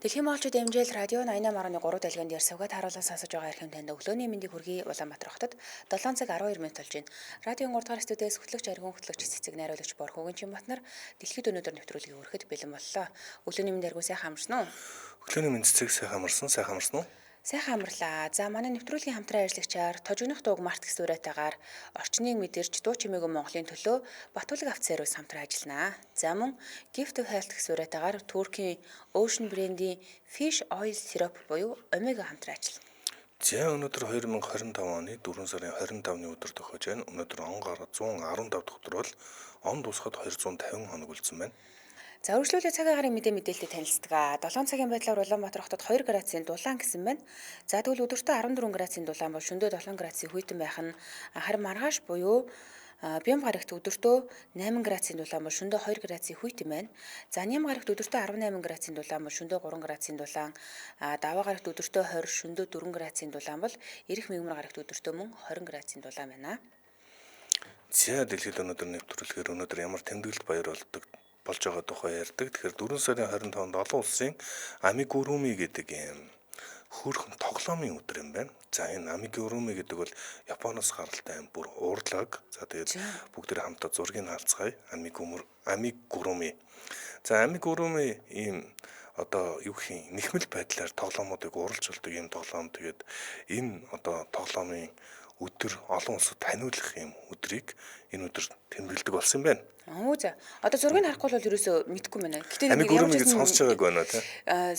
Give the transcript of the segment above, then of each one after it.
Дэлхийн монголчууд амжилт радио 88.3 дэлгэнд ярьсавгаад харуулан сонсож байгаа эрхэм танд өглөөний мэндийг хүргэе. Улаанбаатар хотод 7 цаг 12 минут болж байна. Радион 3 дугаар студиэс хөтлөгч аргун хөтлөгч цэцэг найруулагч Борхогийн Чимбатнаар дэлхийд өнөөдөр нэвтрүүлгийг өргөхөд бэлэн боллоо. Өглөөний мэнд аргуу сайхан амарсан уу? Өглөөний мэнд цэцэг сайхан амарсан уу? Сайхан амарлаа. За манай нэвтрүүлгийн хамтран ажиллагчаар тожигнох дууг Март Гисүрэтагаар орчныг мэдэрч дуу чимээгүй Монголын төлөө Батулаг авцаарус хамтран ажилланаа. За мөн Gift of Health Гисүрэтагаар Туркийн Ocean брендийн Fish Oil Syrup буюу Omega хамтран ажиллана. За өнөөдөр 2025 оны 4 сарын 25-ны өдөр тохиож байна. Өнөөдөр он гар 115 дахь өдөр бол он дуусахад 250 хоног үлдсэн байна. За үргэлжлүүлээ цагийн агарын мэдээлэлтэй танилцдаг. 7 цагийн байдлаар Улаанбаатар хотод 2 градусын дулаан гэсэн байна. За тэгвэл өдөртөө 14 градусын дулаан бол шөнөдөө 7 градусын хүйтэн байх нь харин маргааш буюу Бям гарагт өдөртөө 8 градусын дулаан бол шөнөдөө 2 градусын хүйтэн байна. За Ням гарагт өдөртөө 18 градусын дулаан бол шөнөдөө 3 градусын дулаан. Даваа гарагт өдөртөө 20 шөнөдөө 4 градусын дулаан бол Ирэх Мэгмар гарагт өдөртөө мөн 20 градусын дулаан байна. За дэлхийд өнөөдөр нэвтрүүлгээр өнөөдөр ямар тэмдэглэлт баяр болж байгаа тухай ярьдаг. Тэгэхээр 4 сарын 25-нд олон улсын Амигуруми гэдэг юм хөөрхөн тоглоомын өдөр юм байна. За энэ Амигуруми гэдэг бол Японоос гаралтай юм бүр уурлаг. За тэгээд бүгдээ хамтдаа зургийг харцгаая. Амигуруми. За Амигуруми ийм одоо юу гэх юм нэхмэл байдлаар тоглоомуудыг уралж болдог юм тоглоом. Тэгээд энэ одоо тоглоомын өдөр олон улсад таниулах юм өдрийг энэ өдөр тэмдэглэдэг болсон юм байна. За. Одоо зургийг харахгүй бол ерөөсөө мэдэхгүй байна. Гэтэ Амигуруми гэж сонсож байгааг байна тий.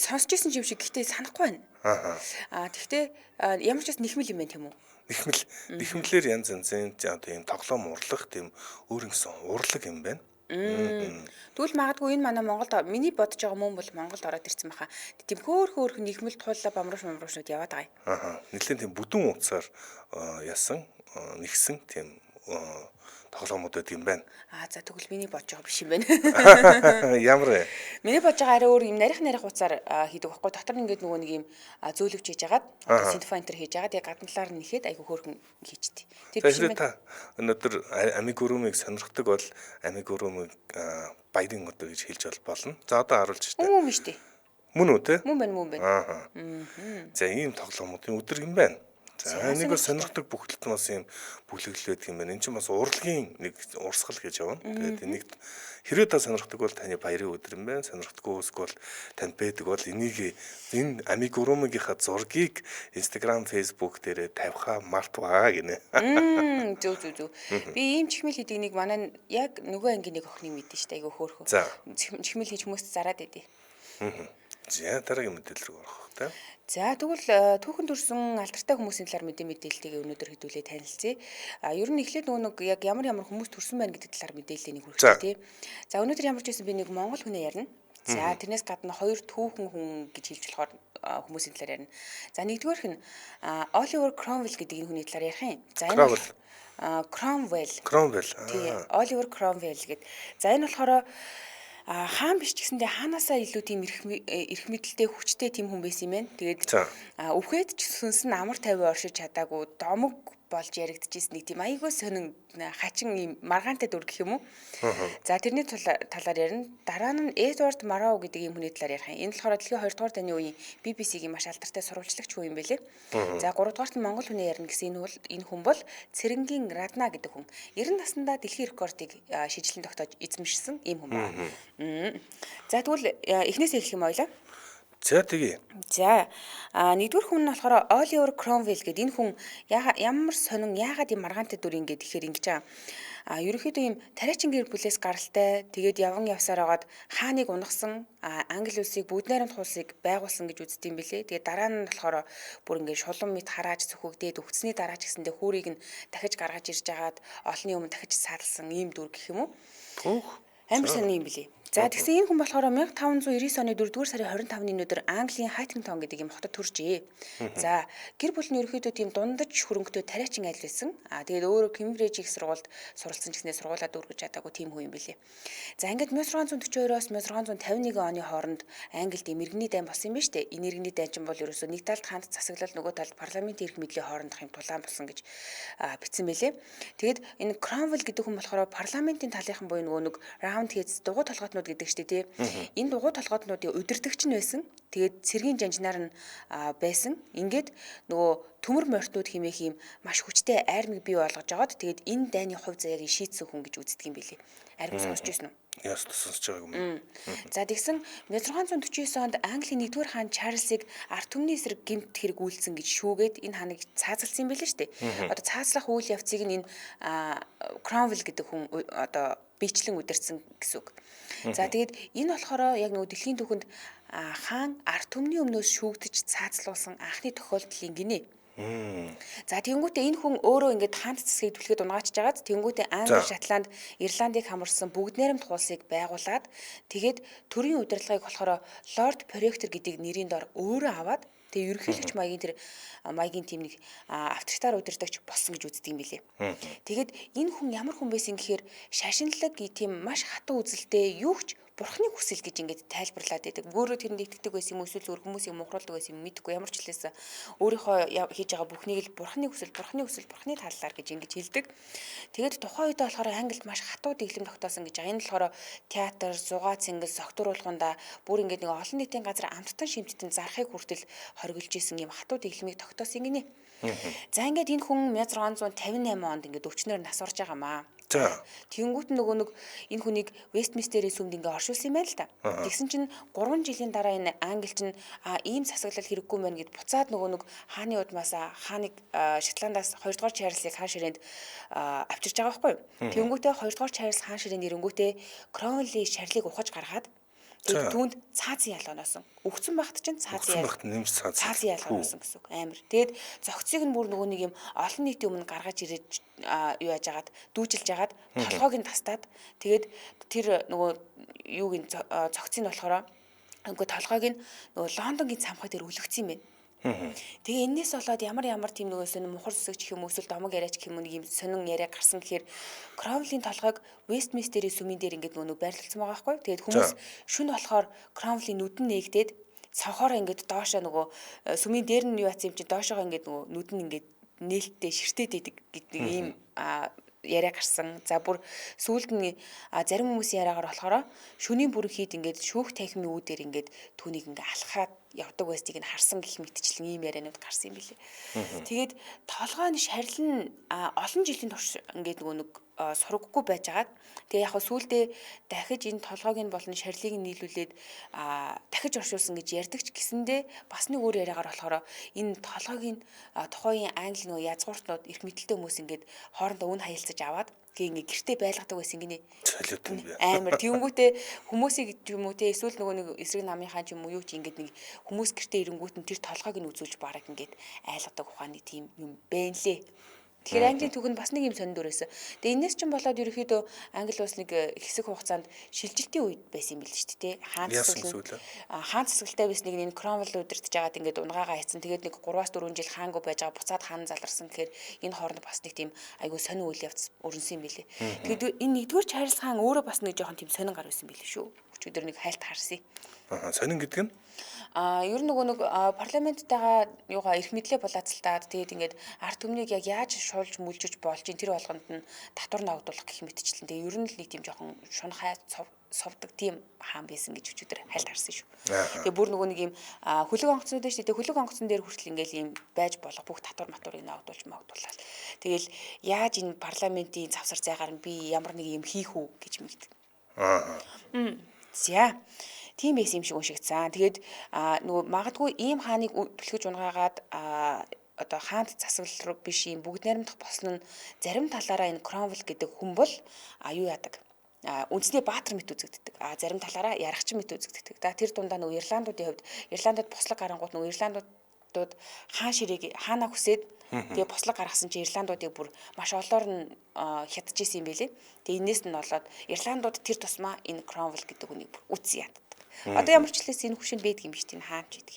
Сонсч ирсэн юм шиг гэтээ санахгүй байна. Тэгтээ ямар ч бас нэхмэл юм байна тийм үү? Нэхмэлээр янз янзын одоо ийм тоглоом урлах тийм өөр нэгэн урлаг юм байна. Тэгвэл магадгүй энэ манай Монголд миний бодож байгаа мөн бол Монголд ороод ирсэн баха. Тийм хөөх нэхмэл туулла бамруушнууд яваад байгаа. Нэлээд тийм бүдүүн утсаар ясан нэгсэн тийм тоглоомууд байдаг юм байна. За тэгвэл миний бодож байгаа биш юм байна. Ямар вэ? Миний бодож байгаа арай өөр юм нарийнх утсаар хийдэг байхгүй. Дотор нь ингээд нөгөө нэг юм зөөлөвч хийж агаад синтефантер хийж агаад яг гадналаар нь нэхэд айгүй хөөрхөн хийчихдээ. Тэр биш юм байна. Өнөөдөр Амигурумыг сонирхдаг бол Амигурумыг баярын өдөр гэж хэлж болно. За одоо харуулж штэ. Мөн штэ. Мөн үү те? Мөн байна. За ийм тоглоомуудын өдөр юм байна. За энийг бол сонирхдаг бүхэлд нь бас юм бүлэглэл байдаг юм байна. Энд чинь бас урлагийн нэг урсгал гэж явна. Тэгээд энийг хэрвээ та сонирхдаг бол таны баярын өдөр юм байна. Сонирхдаггүй эсвэл танд байдаг бол энийг энэ Амигурумигийнхаа зургийг Instagram, Facebook дээрээ тавихаа мартваа гинэ. Зүг. Би ийм чихмэл хийдэг нэг манай яг нөгөө ангийн нэг охиныг мэдэн штэ айгу хөөрхөн. Чихмэл хийж хүмүүст зараад байдیں۔ За дараагийн мэдээлэл рүү орох та. За тэгвэл түүхэн төрсэн алдартай хүмүүсийн талаар мэдээллийг өнөөдөр хэдүүлээ танилцъя. Ер нь эхлээд нөгөө яг ямар хүмүүс төрсэн байна гэдэг талаар мэдээллийг хүргэв тий. За өнөөдөр ямар ч байсан би нэг монгол хүнээ ярина. За тэрнээс гадна хоёр түүхэн хүн гэж хэлж болохоор хүмүүсийн талаар ярина. За нэгдүгээрх нь Оливер Кромвелл гэдэг энэ хүний талаар ярих юм. За энэ Кромвелл. Тий. Оливер Кромвелл гэдэг. За энэ болохоор хаан биш ч гэсэндээ хаанаасаа илүү тийм эрх мэдэлтэй хүчтэй тийм хүн байсан юм байна. Тэгээд өвхөд ч сүнс нь амар тайван оршиж чадаагүй домог болж яригдчихсэн нэг тийм айгүй сонин хачин юм маргаантай дүр гэх юм уу. За тэрний талаар ярина. Дараа нь Эдвард Мароу гэдэг юм хүний талаар ярих юм. Энэ болохоор дэлхийн 2 дугаар дайны үеийн BBC-гийн маш алдартай сурвалжлагч хүн юм байлээ. За 3 дугаарт нь Монгол хүнээ ярина гэсэн энэ хүн бол Цэрэнгийн Радна гэдэг хүн. 90 наснда дэлхийн рекордыг шийдэлэн тогтоож эзэмшсэн ийм хүн байна. За тэгвэл эхнээсээ хэлэх юм ойлаа. За тэгье. За нэгдүгээр хүн нь болохоор Оливер Кромвелл гэдэг энэ хүн ямар сонин яагаад ийм маргаантай дүр ингээд ихээр ингэж байгаа. Ерөнхийдөө ийм тариачин гэр бүлээс гаралтай тэгээд явган явсаар агаад хааныг унгасан англи улсыг бүгд найрамд хуулсыг байгуулсан гэж үздэг юм билээ. Тэгээд дараа нь болохоор бүр ингээд шулан мэд харааж зөвхөгдөөд өгцсний дараа ч гэсэндээ хүүрийг нь дахиж гаргаж ирж агаад олонний өмнө дахиж саалсан ийм дүр гэх юм уу? Амар сонин юм билээ. За тэгсэн энэ хүн болохоор 1599 оны 4-р сарын 25-ны өдөр Английн Хайтингтон гэдэг юм хотод төржээ. За гэр бүл нь ерөөхдөө тийм дундаж хөрөнгөтэй тариачин айл байсан. Тэгээд өөрөө Кембриж их сургуульд суралцсан ч гэснээр сургуулаад өргөж чадаагүй тийм хүн юм билээ. За ингээд 1642-оос 1651 оны хооронд Англид иргэний дайн болсон юм ба штэ. Энэ иргэний дайн чинь бол ерөөсөө нэг талд хаант засаглал нөгөө талд парламентын эрх мэдлийн хоорондох юм тулаан болсон гэж бичсэн байлээ. Тэгээд энэ Кромвелл гэдэг хүн болохоор парламентын талынхан буюу нөгөө нэг раунд хийж дугуй толгойд толгоотнууд гэдэг чинь тий. Энэ дугуй толгоотнуудын удирдагч нь байсан. Тэгээд цэргийн жанжнаар нь байсан. Ингээд нөгөө төмөр морьтнууд хэмээх юм маш хүчтэй армиг бий болгож жагаад тэгээд энэ дайны хувь заяаг шийдсэн хүн гэж үздэг юм билий. Ариг сонсч ирсэн үү? Яс тусалж байгаа юм. За тэгсэн 1649 онд Английн 1-р хаан Чарльзыг ард түмний эсрэг гэмт хэрэг үйлдсэн гэж шүүгээд энэ хааныг цаазалсан юм билээ шүү дээ. Одоо цаазлах үйл явцыг нь энэ Кромвелл гэдэг хүн одоо бичлэн удирдсан гэсэн үг. За тэгээд энэ болохоор яг нөгөө дэлхийн түүхэнд хаан ард түмний өмнөөс шүүгдэж цаазлуулсан анхны тохиолдлын гинэ. За тэнгуүтээ энэ хүн өөрөө ингээд хаант цэцгийг түлхээд унгаач жагаад тэнгуүтээ Англи, Шотланд, Ирландыг хамарсан бүгд найрамд хуулсыг байгуулад тэгээд төрийн удирдлагыг болохоор Лорд Протектор гэдэг нэрийн дор өөрөө аваад тэгээ ерөнхийлөгч маягийн тийм нэг авторитар удирдагч болсон гэж үздэг юм билээ. Тэгээд энэ хүн ямар хүн байсан гэхээр шашинлаг тийм маш хатуу үзэлтэй юу ч бурхны хүсэл гэж ингээд тайлбарлаад байдаг. Өөрөө тэрэнд итгэдэг байсан юм эсвэл өөр хүмүүсийг мухруулдаг байсан юм мэдэхгүй ямар ч хэлээс өөрийнхөө хийж байгаа бүхнийг л бурхны хүсэл, бурхны талаар гэж ингэж хэлдэг. Тэгээд тухайн үед болохоор Англид маш хатуу дэглэм тогтоосон гэж байгаа. Энэ болохоор театр, зугаа цэнгэл, согтур уулганда бүр ингээд нэг олон нийтийн газар амттан шимттэн зарахыг хүртэл хориглож исэн юм хатуу дэглэмийг тогтоосон гинэ. За ингээд энэ хүн 1658 онд ингээд өвчнөөр нас орж байгаамаа. Тэнгүүт нөгөө нэг энэ хүнийг Вестминстерийн сүмд ингээ оршуулсан юм байна л та. Тэгсэн чинь 3 жилийн дараа энэ Англи чинь ийм засаглал хэрэггүй мэн гэд буцаад нөгөө нэг хааны удмаас хааныг Шотландаас 2 дугаар Чарльзыг хаан ширээнд авчирч байгаа байхгүй юу. Тэнгүүтээ 2 дугаар Чарльз хаан ширээнд ирэнгүүтээ Кромвеллийн шарлыг ухаж гаргаад тэгээд түүнд цаазын ял оноосон. Өгцөн багт чинь цаазын ял оноосон гэсэн үг. Амар. Тэгээд зохицыг нь бүр нөгөө нэг юм олон нийтийн өмнө гаргаж ирээд юу яаж агаад дүүжилж агаад толгойг нь тастаад тэгээд тэр нөгөө юуг нь зохицыг нь болохоор нөгөө толгойг нь нөгөө Лондонгийн цамхаг дээр үлгцсэн юм байна. Тэгээ энэс болоод ямар тийм нөгөө сонин мухар зүсэгч гэх юм эсвэл домог яриач гэх юм нэг юм сонин яриа гарсан гэхээр Кромвеллийн толгойг Вестминстерийн сүмийн дээр ингээд нөгөө байрлуулсан байгаа байхгүй. Тэгээд хүмүүс шүн болохоор Кромвеллийн нүдэн нээгдээд цонхоороо ингээд доошоо нөгөө сүмийн дээр нь юу яц юм чи доошоогоо ингээд нөгөө нүдэн ингээд нээлттэй ширтээд идэг гэдэг ийм яриа гарсан. За бүр сүүлд нь зарим хүмүүсийн яриагаар болохоор шөнийн бүрэг хийд ингээд шүүх танхимын үүдээр ингээд түүнийг ингээд алхаад явдаг байсныг нь харсан гэх мэтчлэн ийм ярианууд гарсан юм билээ. Тэгээд толгойн шарил нь олон жилийн турш ингээд нөгөө нэг сураггүй байжгаад тэгээ яг сүүлдээ дахиж энэ толгойг нь болон шарлыг нь нийлүүлээд дахиж оршуулсан гэж ярьдаг ч гэсэндээ бас нэг өөр яриагаар болохоор энэ толгойг нь тухайн Англи нөгөө язгууртнууд эрх мэдэлтэй хүмүүс ингээд хоорондоо үн хаялцаж аваад тэгээ ингээ гэртээ байлгадаг байсан гинэ. Амар тэнгүүтээ хүмүүсийг юм уу те эсвэл нөгөө нэг эсрэг намынхаа ч юм уу юу ч ингээд нэг хүмүүс гэртээ ирэнгүүт нь тэр толгойг нь үзүүлж бараг ингээд айлгадаг ухааны тийм юм бэ нлээ. Тэгэхээр Английн түүхэнд бас нэг юм сонир дүрээсэн. Тэгээ энэс ч болоод ерөөхдөө Англи улс нэг хэсэг хугацаанд шилжилтийн үед байсан юм билээ шүү дээ. Хаан засаглалтай байсныг энэ Кромвелл удирдах жагаад ингээд унгаагаа хийцэн. Тэгээд нэг 3-4 жил хаангүй байж байгаа буцаад хаан заларсан гэхээр энэ хооронд бас нэг тийм айгүй сонир үйл явц өрнсөн юм билээ. Тэгээд энэ 1-р Чарльз хаан өөрөө бас нэг жоохон тийм сонин гар байсан билээ шүү. Өчигдөр нэг хайлт харсан. Сонин гэдэг нь ер нь нөгөө нэг парламенттайгаа юугаа эрх мэдлээ булаацалтаад тэгээд ингээд ард түмнийг яг яаж шуулж мүлжиж болж ин тэр болгонд нь татвар ногдуулах гэх мэтчлэн тэгээд ер нь л нэг тийм жоохон шунхай совдаг тийм хаан байсан гэж өчигдөр хайлт харсан шүү. Тэгээд бүр нөгөө нэг юм хөлөг онгоцнууд дээ шүү дээ. Хөлөг онгоцон дээр хүртэл ингээл ийм байж болох бүх татвар матварыг ногдуулж могдуулаад тэгэл яаж энэ парламентийн завсар зайгаар нь би ямар нэг юм хийх үү гэж мэддэг. За тийм байсан юм шиг уншигдсан. Тэгээд нөгөө магадгүй ийм хааныг түлхэж унгаагаад одоо хаант засаглал руу биш юм бүгд найрамдах болсон нь зарим талаараа энэ Кромвелл гэдэг хүн бол юу яадаг. Үндэсний баатар мэт үзэгддэг. Зарим талаараа ярахчин мэт үзэгддэг. Тэр дундаа нөгөө Ирландуудын хувьд Ирландд бослог гарангууд нөгөө Ирландууд хаан ширээг хаанаа хүсээд тэгээ бослог гаргасан чинь Ирландуудыг бүр маш олоор нь хятаж исэн юм байлээ. Тэгээ энэс нь болоод Ирландууд тэр тусмаа энэ Кромвелл гэдэг үнийг үтсэн яд. Одоо ямар ч хэлээс энэ хүчин байдаг юм биш тийм хаанч гэдэг.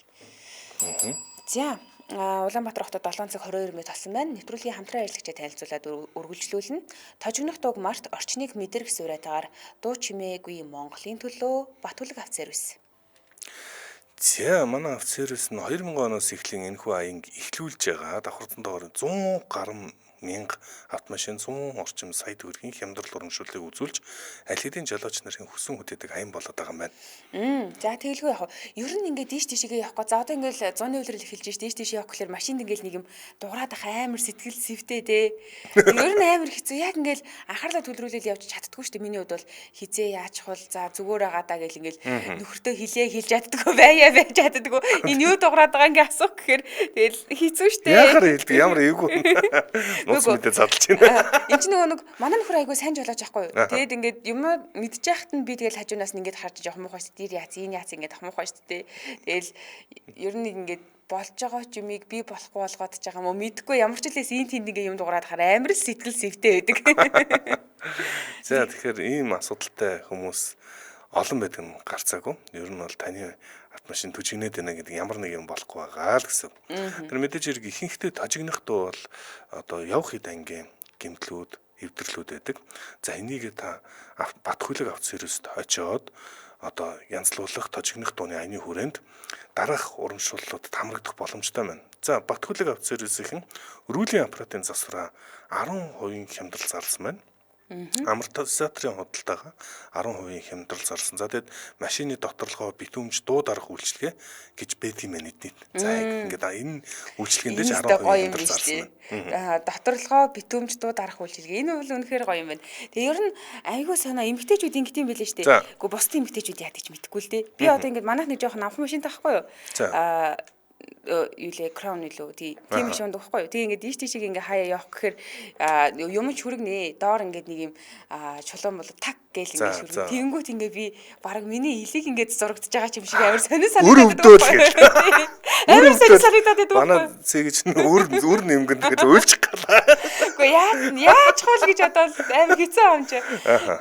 За Улаанбаатар хотод 7 цаг 22 минут болсон байна. Нэвтрүүлгийн хамтран ажиллагчид танилцуулаад үргэлжлүүлнэ. Тожигнох дуг март орчныг мэдрэх суурайтаагаар дуу чимээгүй Монголын төлөө Батүлэг авц сервис. За манай авц сервис нь 2000 оноос эхлэн энэхүү аян эхлүүлж байгаа. Давхартан доор 100 гаруй 1000 автомашин 100 орчим сая төгрөгийн хямдрал урамшууллыг үзүүлж аль хэдийн жолооч нарын хүссэн хөдөөдөг аян болоод байгаа юм байна. За тэгэлгүй яг. Ер нь ингээд дийш тийшээ явахгүй. За одоо ингээд 100-ны үйлрэл эхэлж ш дийш тийшээ явах гэхээр машинд ингээд нэг юм дуурайх амар сэтгэл сэвтэй те. Ер нь амар хэцүү. Яг ингээд анхаарлаа төвлөрүүлэл явж чаддгүй шүү дээ. Миний хувьд бол хизээ яачих бол за зүгээр байгаа даа гэл ингээд нөхөртөө хилээ хэлж чаддгүй байя байж чаддгүй. Энэ юу дуурайх байгаа ингээд асуух гэхээр тэгэл хэцүү шүү дээ. Яахаар хэлдэг ямар эвгүй. Нууц мэдээ задлж байна. Энд чинь нөгөө нэг манай нөхөр айгуу сайн жолооч байхгүй юу. Тэгээд ингээд юм мэдчихэхт нь би тэгэл хажуунаас нь ингээд харж явах муухай шүү дээ. Яац ингээд авах муухай шүү дээ. Тэгэл ер нь ингээд болж байгаа ч юмыг би болохгүй болгоод ч байгаа юм уу мэдгүй ямар ч хэлээс ийн тэнд ингээ юм дуурайх хараа амар л сэтгэл сэвтэй байдаг. За тэгэхээр ийм асуудалтай хүмүүс олон байдаг нь гарцаагүй. Ер нь бол таны автомашин төжигнээд байна гэдэг ямар нэг юм болохгүй байгаа л гэсэн. Тэр мэдээж хэрэг ихэнхдээ тожигнох дуу бол одоо явах хэд ангийн гэмтлүүд, эвдэрлүүд байдаг. За энийг та бат хүлэг авц сервист очиод одоо янзлуулах тожигнох дууны аяны хүрээнд дараах урамшууллууд хамрагдах боломжтой байна. За бат хүлэг авц сервисийн өрүүлийн аппаратын засвараа 10% хямдрал зарласан байна. Амортизаторын худалдаага 10% хямдрал зарласан. За тэгэд машины доторлогоо битүүмж дуу дарах үйлчилгээ гэж байд юм байна эднийд. За ингээд энэ үйлчилгээнд ч 10% хямдрал зарласан байна. Доторлогоо битүүмж дуу дарах үйлчилгээ. Энэ бол үнэхээр гоё юм байна. Тэгээ ер нь айгүй санаа эмгтээчүүд ингэт юм байлээ шүү дээ. Гэхдээ бусдын эмгтээчүүд яадаг ч мэдэхгүй л дээ. Би одоо ингээд манайх нэг жоохон авах машин таахгүй юу? Юулээ краун илүү тийм машин дахгүй юу. Тэгээ ингээд дийш тийшээ ингээ хаяа явах гэхээр юм ч хүргэнэ. Доор ингээд нэг юм чулуун бол так гээл ингээ шүргэн. Тэнгүүт ингээ би баг миний илийг ингээд зурагдж байгаа юм шиг амар сонир санагдаад байна. Амар сонир санагдаад байна. Манай цэгэж өөр нэмгэн тэгэл уйлчих галаа. Гэхдээ яаж хол гэж бодоод амар хэцүү юм чи.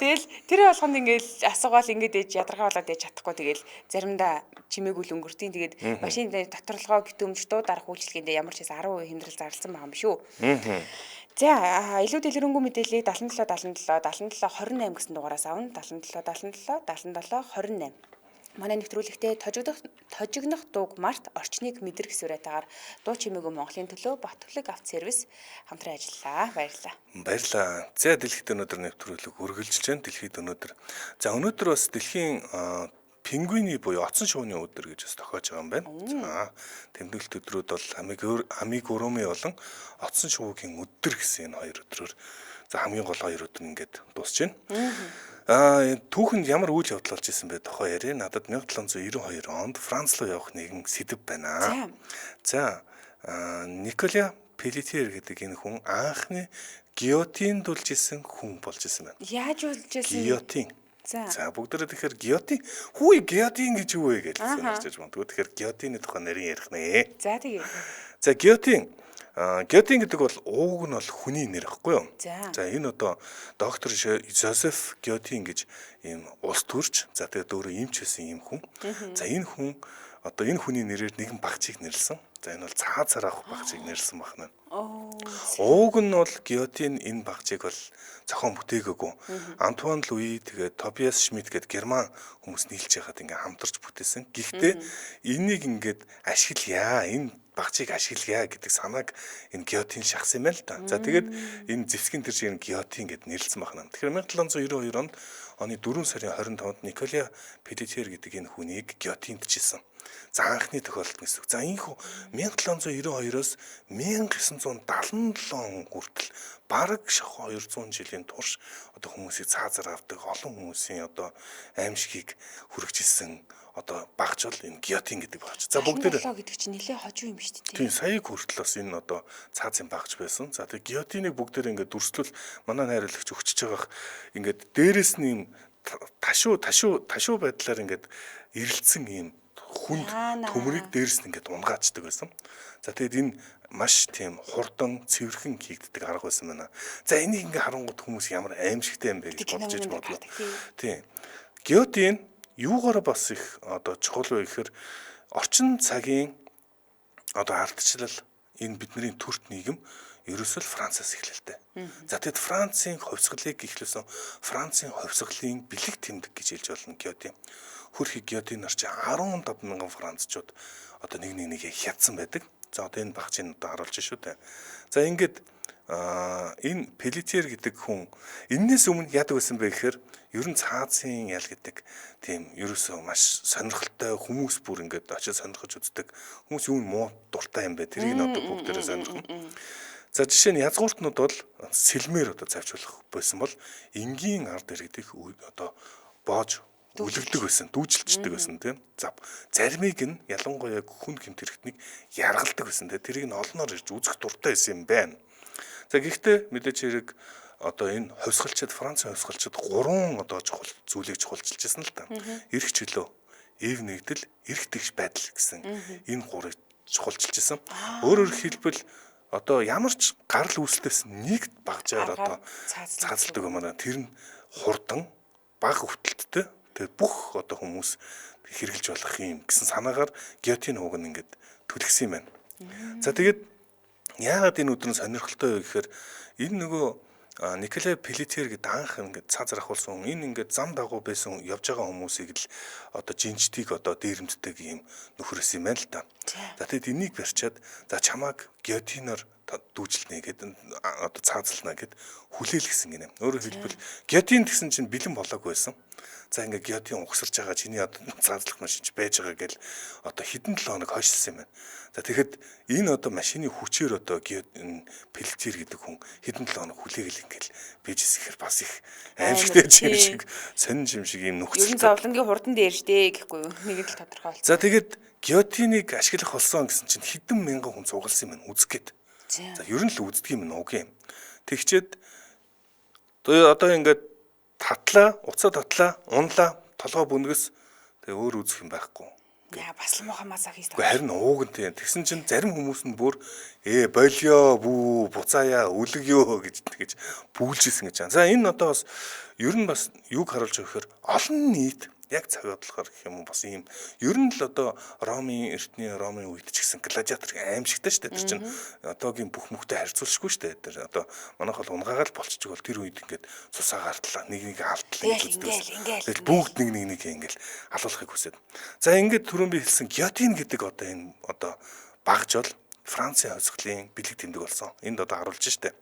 Тэгэл тэр болгонд ингээл асуугаал ингээд ээж ядаргаалаад ээж чадахгүй тэгэл заримдаа чимээгүй л өнгөртийн тэгээд машин доторлогоо битүүмж дуу дарах үйлчилгээндээ ямар ч хэс 10% хэмдрэл зарласан байгаа юм шүү. За илүү дэлгэрэнгүй мэдээллийг 77 77 77 28 гэсэн дугаараас авна. 77 77 77 28. Манай нэвтрүүлэгтээ тожигнох дууг март орчныг мэдрэх сүрэтээр дуу чимээгүй Монголын төлөө бат хүлэг авц сервис хамтран ажиллаа. Баярлалаа. Баярлалаа. За дэлхийд өнөөдөр нэвтрүүлэг үргэлжилж байна. Дэлхийд өнөөдөр. За өнөөдөр бас дэлхийн пингвиний буюу оцсон шувууны өдөр гэж бас тохиож байгаа юм байна. За тэмдэглэлт өдрүүд бол амигуруми болон оцсон шувуугийн өдөр гэсэн энэ хоёр өдрөөр за хамгийн гол хоёр өдөр нь ингээд дуусч байна. Түүхэнд ямар үйл явдал болж исэн бэ тохоо яриа. Надад 1792 онд Франц руу явах нэгэн сэдэв байна. За Николя Пелетьер гэдэг энэ хүн анхны гильотин дулж исэн хүн болж исэн байна. Яаж болж исэн? Гильотин. За бүгдээрээ тэгэхээр гильотин хүү гильотин гэж юу вэ гэж сонирчж байна. Тэгэхээр гильотины тухай нэрийн ярих нэ. За тэгээ. За гильотин гэдэг бол ууг нь бол хүний нэр ихгүй юу? За энэ одоо доктор Жозеф Гильотин гэж ийм улс төрч. За тэгээд өөрөө эмч байсан ийм хүн. За энэ хүн одоо энэ хүний нэрээр нэгэн багцыг нэрлсэн. За энэ бол цаазаар авах багцыг нэрлсэн байна. Ууг нь бол Гильотин энэ багцыг бол зохион бүтээгээгүй. Антуан Луи тэгээд Тобиас Шмидт гэдэг герман хүмүүс нийлж яхад ингээм хамтарч бүтээсэн. Гэхдээ энийг ингээд ашиглая. Энэ багцыг ашиглая гэдэг санааг энэ Гильотин шахсан юм байна л да. За тэгээд энэ зэвсгийн тэр шиг Гильотин гэд нэрлсэн байна. Тэгэхээр 1792 онд оны 4 сарын 25-нд Николя Пелетьер гэдэг энэ хүнийг Гильотинд чийсэн. За анхны тохиолдол гэсэн. За энэ хүн 1792-оос 1977 хүртэл бараг 200 жилийн турш одоо хүмүүсийг цаазаар авдаг олон хүмүүсийн одоо аимшигыг хүргэжсэн одоо багч бол энэ Гильотин гэдэг багч. За бүгдээ гэдэг чинь нэлээ хожуу юм шүү дээ. Тийм саяг хүртэл бас энэ одоо цаазын багч байсан. За тэг Гильотиныг бүгдээр ингээд дүрслэл манай найруулагч өгчөж байгаах ингээд дээрэс нь юм ташуу байдлаар ингээд ирэлцсэн юм хүнд төмрийг дээрс нь ингээд унгаачдаг байсан. За тэгэд энэ маш тийм хурдан цэвэрхэн хийгддэг арга байсан байна. За энийг ингээд харангуут хүмүүс ямар аимшигтай юм бэ гэж бодож иж бодлоо. Тийм. Гильотин юугаар бас их одоо чухал вэ гэхээр орчин цагийн одоо ардчлал энэ бидний төрт нийгэм ерөөсөө Францаас эхлэлтэй. За тэгэд Францын хувьсгалыг эхлүүлсэн Францын хувьсгалын бэлэг тэмдэг гэж хэлж болно Гильотин. Хөрхи Гильотин нар чи 15,000 францчууд одоо нэг хядсан байдаг. За одоо энэ багцыг одоо харуулж шүү дээ. За ингээд энэ Пелетьер гэдэг хүн энээс өмнө яадаг байсан бэ гэхээр ер нь цаазын ял гэдэг тийм ерөөсөө маш сонирхолтой хүмүүс бүр ингээд очиж сонирхож үздэг хүмүүс юу муу дуртай юм бэ тэрийг нь одоо бүгдээрээ сонирхно. За жишээ нь язгууртнууд бол сэлмээр одоо завьчулах байсан бол энгийн ард иргэдийг одоо боож үлгдэг байсан, дүүжилчдэг байсан тийм. За заримыг нь ялангуяа хүн гэмт хэрэгтнийг яргалдаг байсан тийм. Тэрийг нь олноор ирж үзэх дуртай байсан юм байна. За гэхдээ мэдээж хэрэг одоо энэ хувьсгалчид Францын хувьсгалчид 3 одоо чухал зүйлийг чухалчилж байсан л та. Эрх чөлөө, эв нэгдэл, эрх тэгш байдал гэсэн энэ 3-ыг чухалчилж байсан. Өөрөөр хэлбэл одоо ямар ч гарал үүслээс нэг багжаар одоо цаазалдаг юм аа. Тэр нь хурдан, бага өвтөлттэй. Тэгээд бүх одоо хүмүүс хэрэгжилж болох юм гэсэн санаагаар гильотин уг нь ингээд төлгсөн юм байна. За тэгээд яагаад энэ өдөр нь сонирхолтой вэ гэхээр энэ нөгөө Николай Пелетьер гэдэг анх ингээд цаазар ахуулсан энэ ингээд зам дагуу байсан явж байгаа хүмүүсийг л одоо жинчдийг одоо дээрэмддэг юм нөхрөөс юм байна л та. За тэгэд энийг барьчаад за чамааг гильотиноор дүүжилнэ гэдэг одоо цаазална гэд хүлээлгэсэн гинэ. Өөрөөр хэлбэл гильотин гэсэн чинь бэлэн болоогүй байсан. За ингээ гильотин угсарч байгаа чиний одоо цаазлах машин ч байж байгаа гэл одоо хэдэн 7 хоног хойшлсон юм байна. За тэгэхэд энэ одоо машины хүчээр одоо Пелетьер гэдэг хүн хэдэн 7 хоног хүлээгэл ингээл бийжс ихэр бас их аимшигтэй юм шиг сонин юм шиг юм нөхцөл. Ер нь зовлонгийн хурдан дээржтэй гэхгүй юу? Нэг л тодорхойлсон. За тэгэхэд гильотиныг ашиглах болсон гэсэн чинь хэдэн мянган хүн цугласан юм байна үзгээд. За ер нь л үздэг юм уу гэх юм. Тэгчээд одоо ингээд уцаа татлаа, унлаа, толгой бүнгэс тэгээ өөр үзэх юм байхгүй. Яа бас л муухай мазаа хийх. Харин ууг нь тийм. Тэгсэн чинь зарим хүмүүс нь бүр болио, бүү, буцаая, үлгё гэж бүүлжсэн гэж байна. За энэ одоо бас ер нь бас юг харуулж байгаа гэхээр олон нийт яг цаг бодлохоор гэх юм уу бас ийм ер нь л одоо Ромын үед ч гэсэн гладиатор аимшигтай шүү дээ. Тэр чинь одоогийн бүх мөхтэй харьцуулшгүй шүү дээ. Тэр одоо манайх бол унгаагаал болчихж бол тэр үед ингээд цусаа гартлаа нэг алдлаа ингээд бүгд нэг ингээд алуулахыг хүсээд. За ингээд түрүүн би хэлсэн гильотин гэдэг одоо энэ одоо багж бол Францын хувьсгалын бэлэг тэмдэг болсон. Энд одоо харуулж штэ.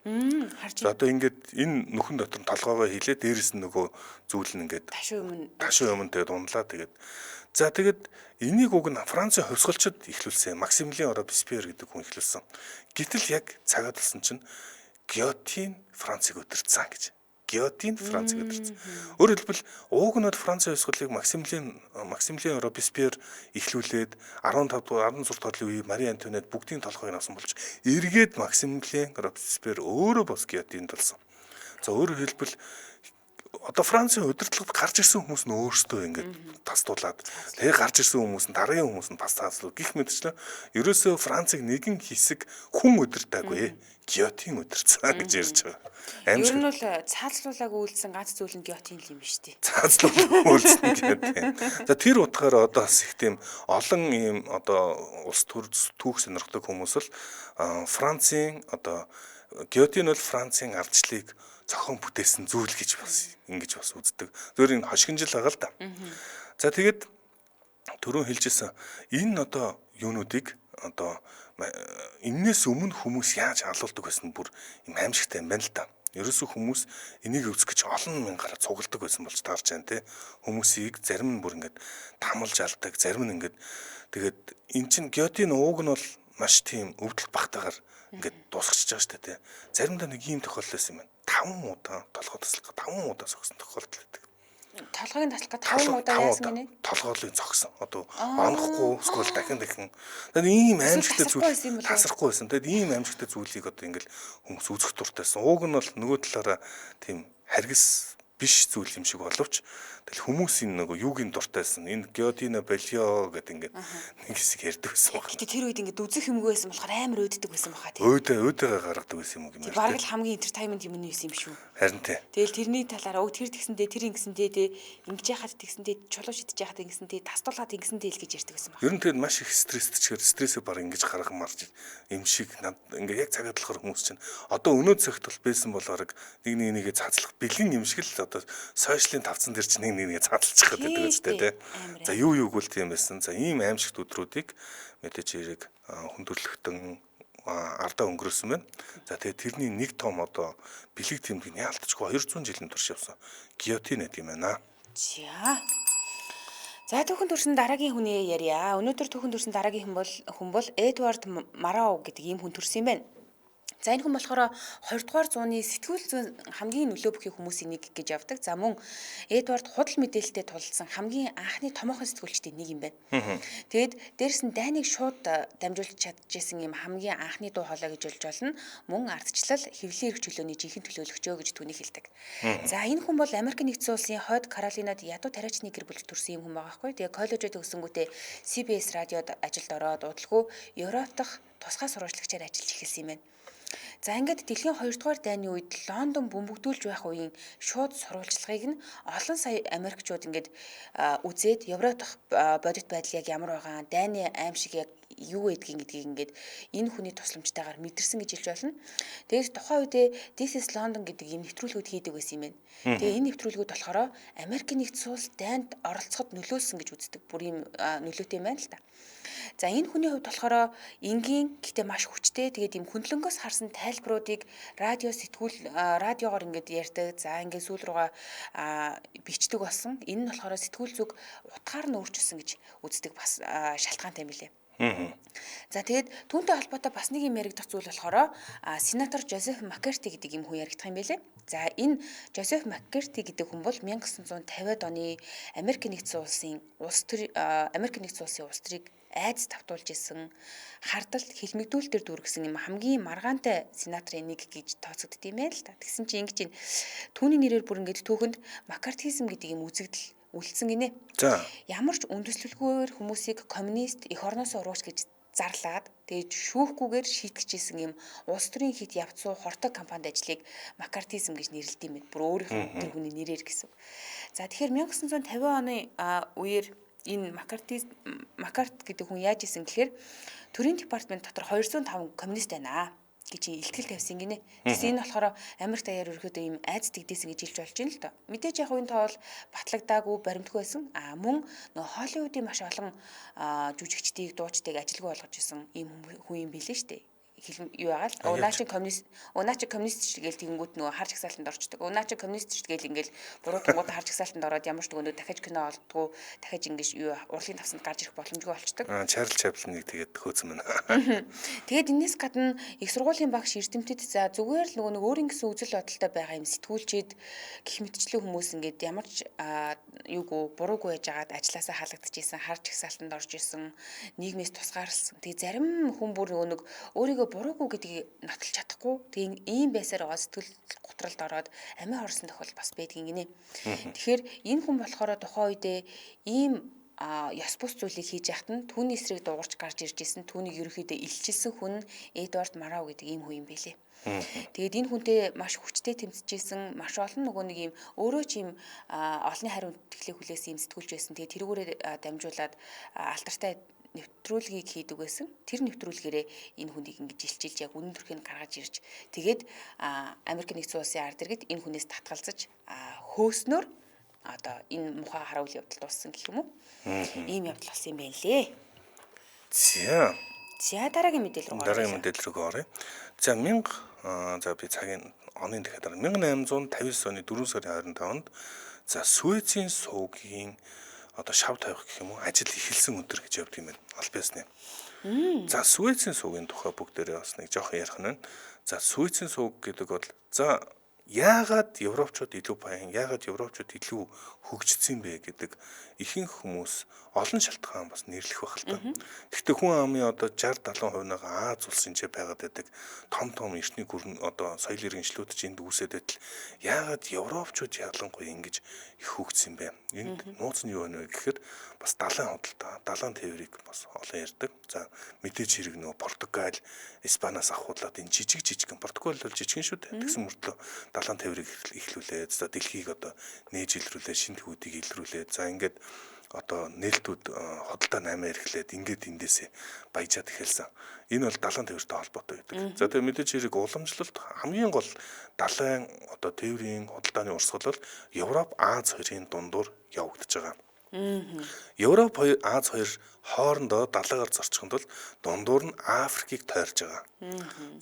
За одоо ингээд энэ нөхөн дотор нь толгоогоо хийлээ, дээрэс нь нөгөө зүйл нь ингээд ташуу өмнө тэгээд унлаа тэгээд. За тэгээд энийг уг нь Францын хувьсгалчид эхлүүлсэн. Максимилиан Робеспьер гэдэг хүн эхлүүлсэн. Гэтэл яг цагаад болсон чинь гильотин Францыг өдөрцсөн гэж. Гильотин Францыг өдөрцсөн. Өөрөөр хэлбэл ууг нь Францын хувьсгалыг Максимилиан Робеспьер эхлүүлээд 16 дугаар үе Мари Антуанет бүгдийн толгойг авсан болж эргээд Максимилиан Робеспьер өөрөө бас гильотинд болсон. За өөрөөр хэлбэл одоо Францын удирдлагад гарч ирсэн хүмүүс нь өөрсдөө ингээд тасдуулаад тэгээ гарч ирсэн хүмүүс нь дараагийн хүмүүс нь бас тааслуу гих мэтчлээ. Ерөөсөө Францыг нэгэн хэсэг хүн удирдаагүй гильотин удирцсан гэж ярьж байгаа. Ер нь бол цаазлуулааг үйлдсэн ганц зүйл нь гильотин л юм биш үү? Цаазлуулааг үйлдсэн гильотин. За тэр утгаараа одоо бас их тийм олон ийм одоо улс түүх сонирхдаг хүмүүс л Францын одоо гильотин бол Францын ардчлалыг зохион бүтээсэн зүйл гэж бас ингэж бас үздэг. Зөвөр энэ хошигнжил байгаа л да. За тэгээд түрүүн хэлжсэн энэ одоо юунуудыг одоо энээс өмнө хүмүүс яаж алуулдаг байсан бүр юм аимшигтай юм байна л да. Ерөөсөө хүмүүс энийг үзэх гэж олон мянгаараа цугладаг байсан болж таарч байна те. Хүмүүсийг зарим нь бүр ингээд тамалж алдаг, зарим нь ингээд тэгээд эн чин гильотин ууг нь бол маш тийм өвдөл багтаагаар ингээд дуусчихж байгаа шүү дээ те. Заримдаа нэг ийм тохиолдол байсан юм байна. 5 удаа толгой таслах 5 удаа согсон тохиолдол байдаг. Толгойг таслах 5 удаа яасан гинэ? Толгойлыг зогсон. Одоо онохгүй эсвэл дахин. Тэгээд ийм аимшигтай зүйл тасрахгүй байсан. Тэгээд ийм аимшигтай зүйлийг одоо ингээл хүмүүс үзэх дуртайсан. Ууг нь бол нөгөө талаараа тийм харгас биш зүйл юм шиг боловч тэгэл хүмүүсийн нөгөө юугийн дуртайсан энэ гильотина болио гэдэг ингээд нэг хэсэг ярьдаг байсан байна. Гэтэ тэр үед ингээд үзэх юмгүй байсан болохоор амар өөддөг байсан баха тийм. Өөдөө гаргадаг байсан юм гэмээр. Бараг л хамгийн entertainment юм нь юм шүү. Харин тий. Тэгэл тэрний талаараа тэр тэгсэндээ тэр ингэсэндээ тэ ингэж яхад тэгсэндээ чулуу шидэж яхад ингэсэндээ тасдуулаад ингэсэндээ л гэж ярьдаг байсан баха. Ер нь тэгэл маш их стресстэйчээр стрессээ баг ингэж гарах марж юм шиг ингээд яг цагаад болохоор хүмүүс чинь одоо өнөө цагт бол байсан бол бараг нэгээ цаацлах бэлэн юм шиг л одоо сошиалын тавцан дээр чинь нэгээ цааталчих гэдэг үстэй тий. За юу юуг үл тийм байсан. За ийм аимшигт өдрүүдийг мэдээж хэрэг хүндрэлтэн ардаа өнгөрөөсөн байна. За тэгээд тэрний нэг том одоо бэлэг тэмдэг нь яалтчгүй 200 жилийн турш явсан. Гиотин гэдэг юм байна. За түүхэн төрсөн дараагийн хүний ярья. Өнөөдөр түүхэн төрсөн дараагийн хүн бол Эдвард Марау гэдэг ийм хүн төрсөн юм байна. За энэ хүн болохоор 20 дугаар зууны сэтгүүл зүйн хамгийн нөлөө бүхий хүмүүсийн нэг гэж явдаг. За мөн Эдвард худал мэдээлэлтэд тулсан хамгийн анхны томоохон сэтгүүлчдийн нэг юм байна. Тэгэд дээрс нь дайныг шууд дамжуулж чадчихсан юм хамгийн анхны дуу хоолой гэж болж болно. Мөн ардчлал хэвлэлийн эрх чөлөөний жинхэнэ төлөөлөгчөө гэж түүнийг хэлдэг. За энэ хүн бол Америк нэгдсэн улсын Хойд Каролинад ядуу тариачны гэр бүлд төрсэн юм хүн байгаа хгүй. Тэгээ коллежид төгсөнгүүтээ CBS радиод ажилд ороод удалгүй Европ дахь тусгай сурвалжлагчаар ажиллаж эхэлсэн юм байна. За ингээд дэлхийн 2 дугаар дайны үед Лондон бөмбөгдүүлж байх үеийн шууд сурвалжлагыг нь олон сая Америкчууд ингээд үзээд Европ дахь бодит байдал яг ямар байгаа, дайны аимшиг яг юу гэдгийг ингээд энэ хүний тусламжтайгаар мэдэрсэн гэж хэлж болно. Тэгээд тухайн үедээ This is London гэдэг юм нэвтрүүлгүүд хийдэг байсан юм байна. Тэгээ энэ нэвтрүүлгүүд болохоор Америк нэгдсэн улс дайнд оролцоход нөлөөлсөн гэж үздэг. Бүр юм нөлөөтэй юм байна л та. За энэ хүний хувьд болохоор энгийн гэхдээ маш хүчтэй тэгээд юм хөндлөнгөөс харсан тайлбаруудыг радиогоор ингээд ярьдаг. За ингээд сүүл рүүгээ бичдэг болсон. Энэ нь болохоор сэтгүүл зүг утгаар нь өөрчилсөн гэж үздэг бас шалтгаантай юм билээ. За тэгээд түүнтэй холбоотой бас нэг юм яригдах зүйл болохоор сенатор Жозеф Маккарти гэдэг юм хүн яригдах юм байлээ. За энэ Жозеф Маккарти гэдэг хүн бол 1950-ад оны Америк нэгдсэн улсын улс төрийг айдас давтуулж исэн хардалт хэлмэгдүүлэлтээр дүүргэсэн юм хамгийн маргаантай сенаторын нэг гэж тооцогдд юм байл та. Тэгсэн чинь ингэж түүний нэрээр бүр ингээд түүхэнд Маккартизм гэдэг юм үзэгдэл үлдсэн гинэ. За Ямар ч үндэслэлгүйгээр хүмүүсийг коммунист эх орноосоо урууч гэж зарлаад тэгээд шүүхгүйгээр шийтгэжсэн юм улс төрийн хит явцуу хортог компанид ажлыг Маккартизм гэж нэрлэдэг юм байна. Бүр өөрийнхөө тэр хүний нэрээр гэсэн. За тэгэхээр 1950 оны үеэр энэ Маккарт гэдэг хүн яаж исэн гэхээр төрийн департамент дотор 205 коммунист байна гэж илтгэл тавьсан гинэ. Тэгсэн энэ болохоор Америк даяар ерөөхдөө ийм айц дэгдээсэн гэж хэлж болж байна л доо. Мэдээж яг энэ тоол батлагдаагүй баримтгүй байсан. Мөн нөө Холливуудын маш олон жүжигчдийг дуучдыг ажилгүй болгож исэн ийм хүн юм билээ шүү дээ. Юу яагаад унаачи коммунист ч гээл тэгэнгүүт нөгөө харж хасаалтанд орчдөг. Унаачи коммунист ч гээл ингээл буруу тунгууд харж хасаалтанд ороод ямар ч нөгөө дахиж кино олддгоо дахиж ингэж юу урлагийн тавсанд гарч ирэх боломжгүй болчдөг. Чарльз Чаплиныг тэгээд хөөцөн байна. Тэгээд энэс гадна их сургуулийн багш эрдэмтэд за зүгээр л нөгөө өөрийн гэсэн үзэл бодолтой байгаа юм сэтгүүлчид гих мэтчлэн хүмүүс ингээд ямар ч юугүй буруугүй яжгаад ажилласаа халагдчихсэн, харж хасаалтанд орж исэн, нийгмээс тусгаарлсан. Тэгээд зарим хүн бүр нөгөө өөрийгөө буруугүй гэдгийг нотолж чадахгүй. Тэгээ ийм байсаар сэтгэл готролд ороод амиа хорсон тохиол бас байдгийн гинэ. Тэгэхээр энэ хүн болохоор тухайн үедээ ийм яс бус зүйлийг хийж яхад нь түүний эсрэг дуугарч гарч ирж исэн түүнийг ерөөхдөө илчилсэн хүн Эдвард Марау гэдэг ийм хүн юм байлээ. Тэгээд энэ хүнтэй маш хүчтэй тэмцэжсэн маш олон нөгөө нэг ийм өөрөө ч ийм олонний хариу итгэлээ хүлээсэн ийм сэтгүүлч байсан. Тэгээд тэрүүгээрээ дамжуулаад алдартай нэвтрүүлгийг хийдэг байсан. Тэр нэвтрүүлгээрээ энэ хүнийг ингэж илчилж яг үнэн төрхийг гаргаж ирж тэгээд Америк нэгдсэн улсын ард иргэд энэ хүнээс татгалзаж хөөснөөр одоо энэ мухаа хараул явдал дууссан гэх юм уу? Ийм явдал болсон юм байна лээ. За дараагийн мэдээлэл рүү оръё. За би цагийн оны дахиад 1859 оны 4 сарын 25-нд за Суэцийн суугийн одоо шав тавих гэх юм уу ажил эхэлсэн өдөр гэж явдаг юм байна. Албаасны. За Суэцийн суугийн тухай бүгдээрээ бас нэг жоох ярих нь. За Суэцийн сууг гэдэг бол за яагаад европчууд илүү баян, яагаад европчууд илүү хөгжсөн бэ гэдэг ихэнх хүмүүс олон шалтгаан бас нэрлэх байх л та. Гэхдээ хүн амын одоо 60-70% нь Аз улсын ч байгаад байдаг том эртний гүрэн одоо соёл иргэншлүүд ч энд үүсээд байтал яагаад европчууд ялангуяа ингэж их хөгжсөн бэ? Энд нууц нь юу вэ гэхээр бас далайн худалдаа, далайн тээврийг бас олон ярьдаг. За мэдээж хэрэг нөгөө Португал, Испаниас авахуулаад энэ жижигэн Португал бол жижигэн шүү дээ. Тэгсэн мөртлөө далайн тээврийг эхлүүлээд за дэлхийг одоо нээж илрүүлээд шинэ төвүүдийг илрүүлээд за ингээд одоо нээлтүүд хөдөлთა 8 эрхлээд ингээд эндээсээ баяжаад эхэлсэн. Энэ бол далайн тээвртэй холбоотой байдаг. За тэгээ мэдээж хэрэг уламжлалт хамгийн гол далайн одоо тээврийн хөдөлтааны урсгал бол Европ, Аз хоёрын дундуур явагдаж байгаа. Европ Аз хоёр хоорондоо далайгаар зорчиход бол дундуур нь Африкийг тойрж байгаа.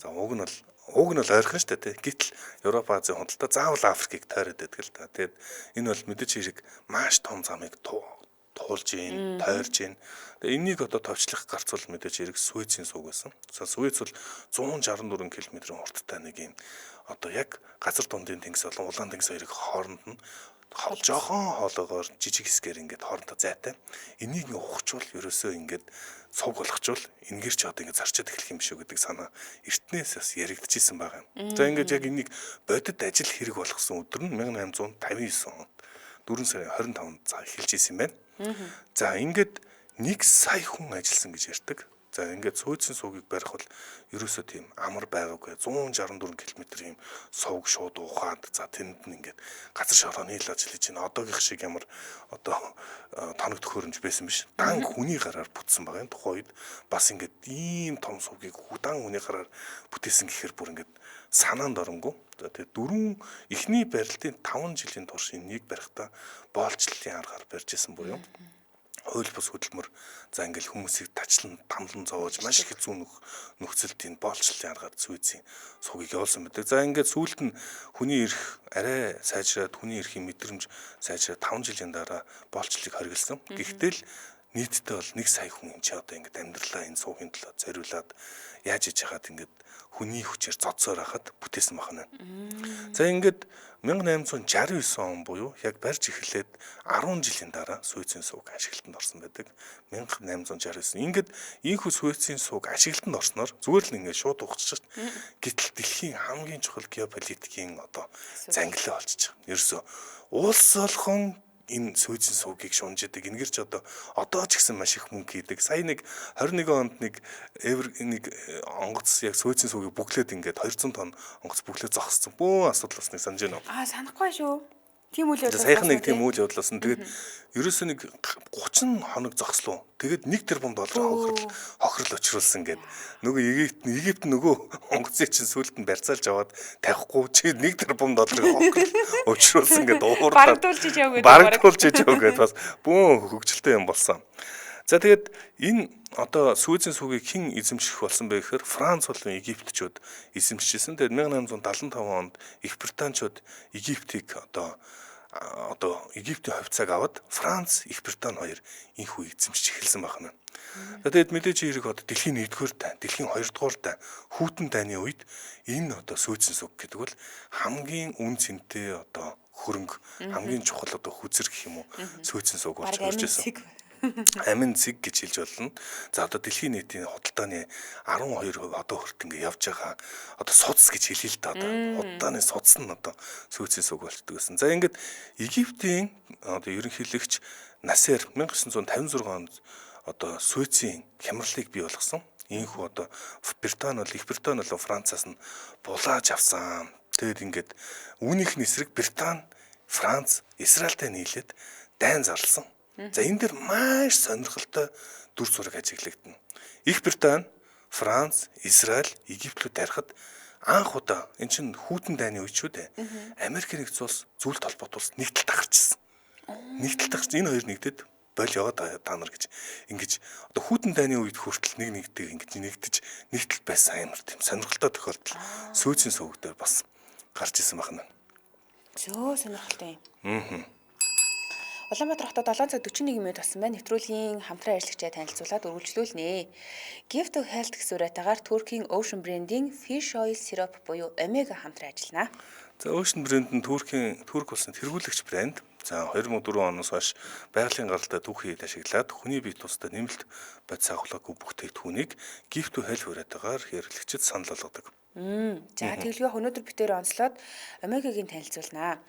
За уг нь бол ойрхон шүү дээ. Гэтэл Европ Азийн худалдаа заавал Африкийг тойроод байдаг л да. Тэгээд энэ бол мэдээж хэрэг маш том замыг туулж ийн, тойрж ийн. Тэгээ энийг одоо товчлох гарцвал мэдээж хэрэг Суэцийн сууг байсан. За Суэц бол 164 км-ийн хурдтай нэг юм одоо яг газар дундын тэнгис болон улаан тэнгис хоёрыг хооронд нь жоохон хоолоогоор жижиг хэсгээр ингээд хоорондоо зайтай. Энийг ухчвал ерөөсөө ингээд цуг болгочвол энгэр ч одоо ингээд зарчаад эхлэх юм шүү гэдэг санаа эртнээс бас яригдчихсэн байгаа юм. За ингээд яг энийг бодит ажил хэрэг болгосон өдөр нь 1859 онд 4 сарын 25-нд эхэлж исэн юм байна. За ингээд 1 сая хүн ажилласан гэж ярьдаг. За ингээд Суэцийн суугийг барих бол ерөөсөө тийм амар байгаагүй 164 км-ийн сувг шууд ухаад за тэнд нь ингээд газар шорооны ил ажил хийж байна. Одоогийнх шиг ямар одоо тоног төхөөрөмж байсан биш. Дан хүний гараар бүтсэн байгаа юм. Тухайн үед бас ингээд ийм том сувгийг дан хүний гараар бүтээсэн гэхээр бүр ингээд санаанд оронгүй. За тэгээд эхний барилтын 5 жилийн турш энийг барихдаа боолчлолын аргаар барьж исэн буюу хууль бус хөдөлмөр за ингээл хүмүүсийг тачлан тамлан зовоож маш хэцүү нөхцөлд энэ боолчлолын аргаар Суэцийн суугийг явуулсан байдаг. За ингээд сүүлд нь хүний эрх арай сайжраад хүний эрхийн мэдрэмж сайжраад 5 жилийн дараа боолчлолыг хориглосон. Гэхдээ л нийтдээ бол 1 сая хүн энэ ч одоо ингээд амьдралаа энэ суугийн төлөө зориулаад яаж иж хаад ингээд хүний хүчээр зодсоор хахад бүтээсэн бахна. За ингээд 1869 он буюу яг барьж эхлээд 10 жилийн дараа Суэцийн сууг ашиглалтанд орсон байдаг. 1869. Ингээд ийхүү Суэцийн сууг ашиглалтанд орсноор зүгээр л ингээд шууд ухчихж шít. Гэтэл дэлхийн хамгийн чухал геополитикийн одоо зангилаа болчихж байгаа. Ерөөсөө улс болгон энэ Суэцийн суугийг шунждаг. Ингэрч одоо ч гэсэн маш их мөнгө хийдэг. Сая нэг 21 онд нэг онгоц яг Суэцийн суугийг бүглээд ингээд 200 тонн онгоц бүглээд зогссон. Бөөн асуудал басныг санаж байна уу? Санахгүй шүү. Тийм үйл явдал. Саяхан нэг тийм үйл явдлаас нь тэгээд ерөөсөө нэг 30 хоног зогслоо. Тэгээд 1 тэрбум доллар хохирол очруулсан гэд. Нөгөө Египт нөгөө онгоцыг чинь сүлд нь барьцаалж аваад тавихгүй чи 1 тэрбум долларын хохирол очруулсан гэд уурдаад барагдуулж ижэв гэд бас бүүн хөгжилтэй юм болсон. За тэгээд энэ одоо Суэцийн суугийг хэн эзэмших болсон бэ гэхээр Франц болон Египтчүүд эзэмшижсэн. Тэгээд 1875 онд Их Британичууд Египтийг одоо Египтийн хувьцааг аваад Франц, Их Британи хоёр энхүү эзэмшиж эхэлсэн байна. Тэгээд мэдээж хэрэг одоо дэлхийн 1-р дай, дэлхийн 2-р дай хүйтэн дайны үед энэ одоо Суэцийн сууг гэдэг бол хамгийн үн цэнтэй одоо хөрөнгө, хамгийн чухал одоо хүзэр гэх юм уу Суэцийн сууг болж орж ирсэн. Амин цэг гэж хэлж болно. За одоо дэлхийн нийтийн худалдааны 12% одоо хүрт ингээ явж байгаа. Одоо судас гэж хэлээ л да одоо. Худалдааны судас нь одоо Суэцийн сууг болчдөг гэсэн. За ингээд Египтийн одоо ерөнхийлөгч Насер 1956 онд одоо Суэцийн хямралыг бий болгосон. Ийхүү одоо Их Британи болон Францаас нь булааж авсан. Тэгээд ингээд үүнийх нь эсрэг Британи, Франц, Израильтай нийлээд дайн зарласан. За энэ дэр маш сонирхолтой дүр зураг ажиглагдана. Их Британи, Франц, Израиль, Египт рүү тарихад анх удаа эн чинь хүйтэн дайны үед шүү дээ. Америк нэгдсэн улс зүйлд холбоот улс нэгдэл тахарчсан. Нэгдэл тахарч энэ хоёр нэгдэд бойл яваад та нар гэж ингэж одоо хүйтэн дайны үед хүртэл нэгдэг ингэж нэгдэл байсан амар тийм сонирхолтой тохиолдол Суэцийн сууг дээр бас гарч исэн байна. Зөө сонирхолтой юм. Улаанбаатар хотод 7 цаг 41 минут болсон байна. Нэвтрүүлгийн хамтран ажиллагчаа танилцуулаад үргэлжлүүлнэ. Gift to Health гэсэн урайтаагаар Turkey Ocean Brand-ийн Fish Oil Syrup буюу Omega хамтран ажиллана. За Ocean Brand нь Турк улсын тэргүүлэгч брэнд. За 2004 оноос хойш байгалийн гаралтай түүхий ашиглаад хүний бие тусдаа нэмэлт бодис агуулгагүй бүтээгдэхүүнийг Gift to Health урайтаагаар хэрэглэгчид санал болгодог. За тэглэгээ өнөөдөр битээр онцлоод Омегагийн танилцуулнаа.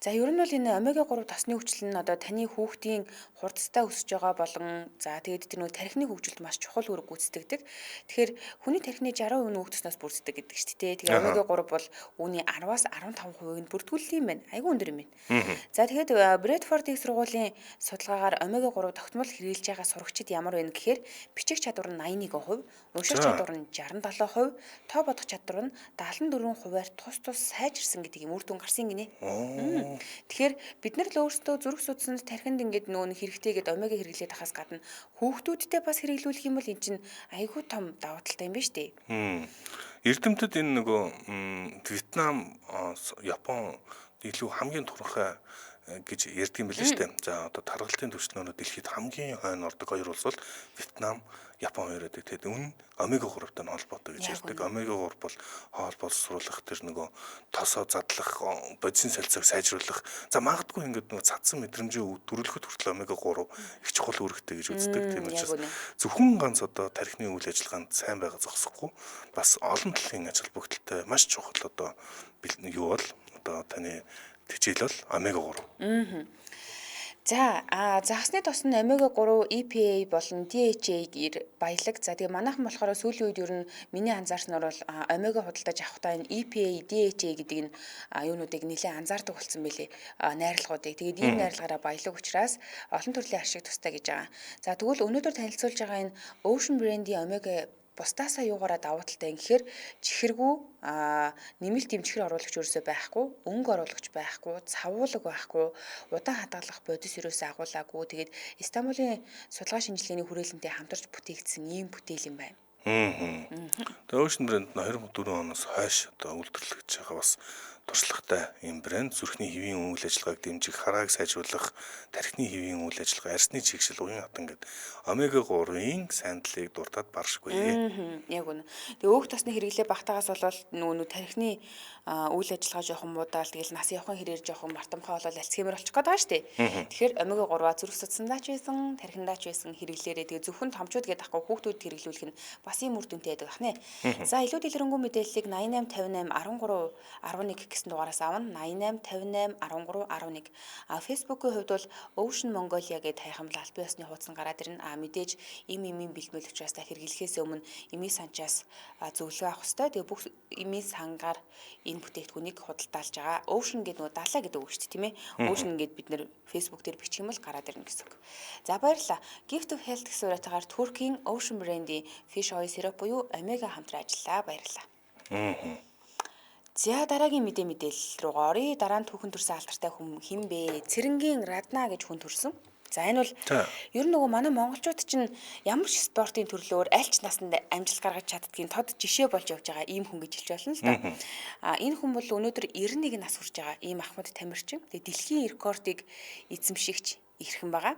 За ер нь бол энэ омега 3 тосны хүчил нь одоо таны хүүхдийн хурдтай өсөж байгаа болон за тэгээд тэр нөө тархины хөгжилд маш чухал үүрэг гүйцэтгэдэг. Тэгэхээр хүний тархины 60% нь өвдснөөс бүрддэг гэдэг шүү дээ. Тэгээд омега 3 бол үүний 10-аас 15%-ийг нь бүрдүүлэх юм байна. Айгүй өндөр юм байна. За тэгээд Брэдфорд их сургуулийн судалгаагаар омега 3 тогтмол хэрэглэж байгаа сурагчид ямар байна гэхээр бичих чадвар нь 81%, унших чадвар нь 67%, тоо бодох чадвар шударга нь 74%-аар тус сайжирсан гэдэг юм үр дүн гарсан гинэ. Оо. Тэгэхээр бид нар л өөрсдөө зүрх судаснд тархинд ингээд нөгөө хэрэгтэйгээд омега хэрэглээд ахаас гадна хүүхдүүдтэй бас хэрэглүүлэх юм бол эн чинь айгүй том давуу талтай юм байна шүү дээ. Эрдэмтэд энэ нөгөө Вьетнам, Япон илүү хамгийн турхай гэж ярьдаг юм билээ шүү дээ. За одоо тархалтын түвшнөрөө дэлхийд хамгийн хойно ордог хоёр улс бол Вьетнам, Япон хоёр гэдэг. Тэгээд энэ омега 3-тай нь холбоотой гэж ярьдаг. Омега 3 бол хоол боловсруулах тэр нөгөө тосоо задлах, бодисын солилцоог сайжруулах. За магадгүй ингээд нөгөө цадсан мэдрэмжээ төрүүлэхэд хүртэл омега 3 их чухал үүрэгтэй гэж үздэг. Тийм учраас зөвхөн ганц одоо тархины үйл ажиллагаанд сайн байгаа зогсохгүй бас олон талын ач холбогдолтой маш чухал одоо юу бол одоо таны хичээл бол омега 3. За загасны тос нь омега 3, EPA болон DHA-гээр баялаг. За тэгээ манайхан болохоор сүүлийн үед ер нь миний анзаарснаар бол омега худалдаж авахдаа энэ EPA, DHA гэдэг энэ юунуудыг нэлээд анзаардаг болсон байлээ. Найрлагуудыг. Тэгээд ийм найрлагаараа баялаг учраас олон төрлийн ашиг тустай гэж байгаа. За тэгвэл өнөөдөр танилцуулж байгаа энэ Ocean Brand-ийн омега бусдаасаа юугаараа давуу талтай юм гэхээр чихэргүй нэмэлт юм чихэр оруулагч ерөөсөө байхгүй, өнгө оруулагч байхгүй, цавуулаг байхгүй, удаан хадгалах бодис ерөөсөө агуулаагүй. Тэгээд Стамбулын судалгаа шинжилгээний хүрээлэнтэй хамтарч бүтээгдсэн ийм бүтээл юм байна. Тэгээ Ocean Brand 2004 оноос хойш одоо үйлдвэрлэж байгаа бас туршлагатай ийм брэнд зүрхний хэвийн үйл ажиллагааг дэмжих, харааг сайжруулах, тархины хэвийн үйл ажиллагаа, арсны чигшил, уян хатан гэдэг омега 3-ын сайн талыг дуртаад баршгүй. Яг үнэ. Тэгээ өөх тосны хэрэглээ багтаагаас болол нөгөө тархины үйл ажиллагаа жоохон муудаал тэгэл нас явахын хэрээр жоохон мартамхай болол альцгеймер болчих гээд байгаа шүү дээ. Тэгэхээр омега 3-а зүрх судасандаа ч байсан, тархиндаа ч байсан хэрэглээрээ тэгээ зөвхөн томчууд гээд ахгүй хүүхдүүд хэрэглүүлэх нь бас ийм үр дүнтэй байдаг ахнаа. За илүү дэлгэрэнгүй мэдээллийг 8858 13 11 гэсэн дугаараас авна. 8858 13 11. Facebook-ийн хувьд бол Ocean Mongolia гэдэг хайхан бол аль биесны хуудас гараад ирнэ. Мэдээж им бэлтгэл учраас та хэрэглэхээс өмнө имийн санчаас зөвлөгөө авах хэрэгтэй. Тэгээ бүх имийн сангаар энэ бүтээгдэхүүнийг худалдаалж байгаа. Ocean гэдэг нөгөө далаа гэдэг үг шүү дээ, тийм ээ. Ocean гэдэг бид нэр Facebook дээр бичих юм бол гараад ирнэ гэсэн үг. За баярлалаа. Gift of Health гэсэн урайтаагаар Turkey Ocean Brand-ийн fish oil syrup буюу омега хамтран ажиллаа. Баярлалаа. За дараагийн мэдээлэл руугаа оръё. Дараа нь түүхэн төрсэн алдартай хүн хэн бэ? Цэрэнгийн Радна гэж хүн төрсэн. За энэ бол ер нь нөгөө манай монголчууд чинь ямар ч спортын төрлөөр аль ч наснд амжилт гаргаж чаддгийн тод жишээ болж явж байгаа ийм хүн гэж хэлж болно л да. Энэ хүн бол өнөөдөр 91 нас хүрч байгаа ийм Ахмад Тамирчин. Тэгээ дэлхийн рекордыг эзэмшигч ирхэн байгаа.